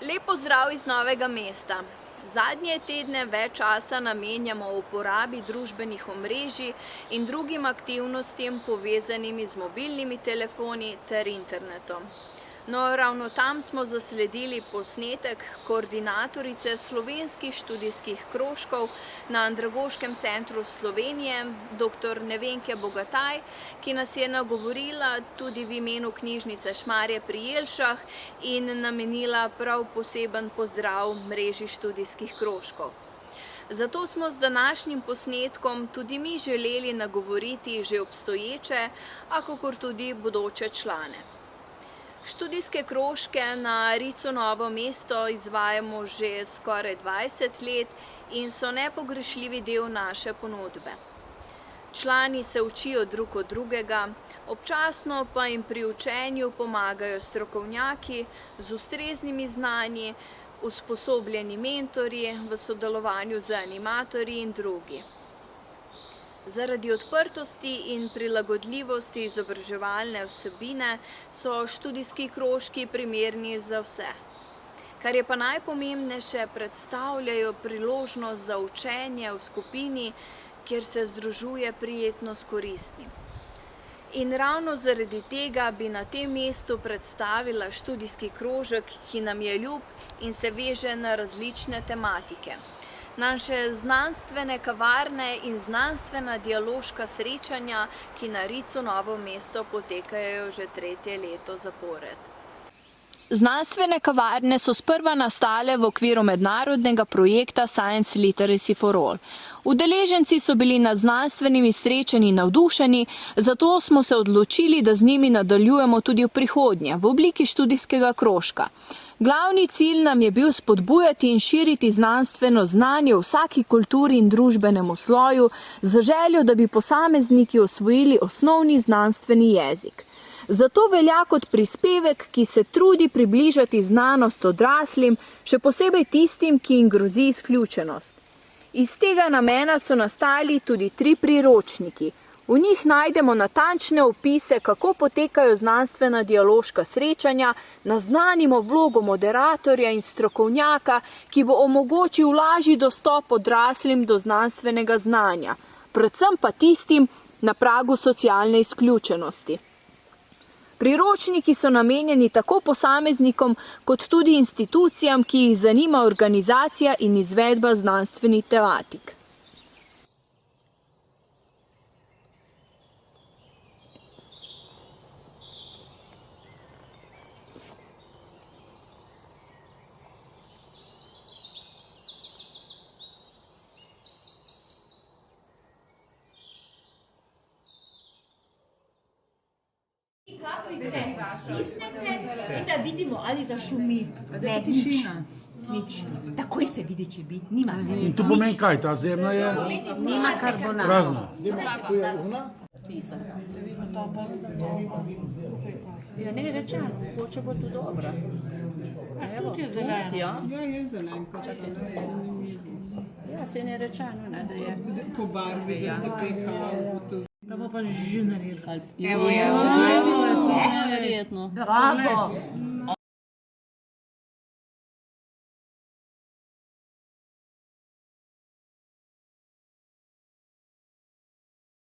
Lep pozdrav iz Novega mesta. Zadnje tedne več časa namenjamo uporabi družbenih omrežij in drugim aktivnostim povezanimi z mobilnimi telefoni ter internetom. No, ravno tam smo zasledili posnetek koordinatorice slovenskih študijskih krožkov na Andragoškem centru Slovenije, dr. Nevenke Bogataj, ki nas je nagovorila tudi v imenu knjižnice Šmarje pri Jelšah in namenila prav poseben pozdrav mreži študijskih krožkov. Zato smo z današnjim posnetkom tudi mi želeli nagovoriti že obstoječe, a kakor tudi bodoče člane. Študijske krožke na RIC-u Novo mesto izvajamo že skoraj 20 let in so nepogrešljivi del naše ponudbe. Člani se učijo drug od drugega, občasno pa jim pri učenju pomagajo strokovnjaki z ustreznimi znanji, usposobljeni mentorji v sodelovanju z animatorji in drugi. Zaradi odprtosti in prilagodljivosti izobraževalne vsebine so študijski krožki primerni za vse. Kar je pa najpomembnejše, predstavljajo priložnost za učenje v skupini, kjer se združuje prijetno s koristnim. In ravno zaradi tega bi na tem mestu predstavila študijski krožek, ki nam je ljub in se veže na različne tematike. Naše znanstvene kavarne in znanstvena dialoška srečanja, ki na RIC-u Novo mesto potekajo že 3. leto zapored. Znanstvene kavarne so sprva nastale v okviru mednarodnega projekta Science Literacy for All. Udeleženci so bili nad znanstvenimi srečanji navdušeni, zato smo se odločili, da z njimi nadaljujemo tudi v prihodnje, v obliki študijskega krožka. Glavni cilj nam je bil spodbujati in širiti znanstveno znanje v vsaki kulturi in družbenemu sloju z željo, da bi posamezniki osvojili osnovni znanstveni jezik. Zato velja kot prispevek, ki se trudi približati znanost odraslim, še posebej tistim, ki jim grozi izključenost. Iz tega namena so nastali tudi 3 priročniki. V njih najdemo natančne opise, kako potekajo znanstvena dialoška srečanja, naznanimo vlogo moderatorja in strokovnjaka, ki bo omogočil lažji dostop odraslim do znanstvenega znanja, predvsem pa tistim na pragu socialne izključenosti. Priročniki so namenjeni tako posameznikom, kot tudi institucijam, ki jih zanima organizacija in izvedba znanstvenih tematik. Kapljice stisnete in da vidimo, ali zašumi. Ne, nič. Takoj se vidi, če bi. Nima. In to pomeni kaj? Ta zemlja je Nima karbonata. prazna. Tu je ona? Ja, ne rečem, hoče bo to dobro. Tudi je zelena. Ja, Ja, je zelenka. ja, se ne rečeno, ne, da je. Po barvi, da se peka. Da bo pa že naredil. Evo, Neverjetno. Bravo.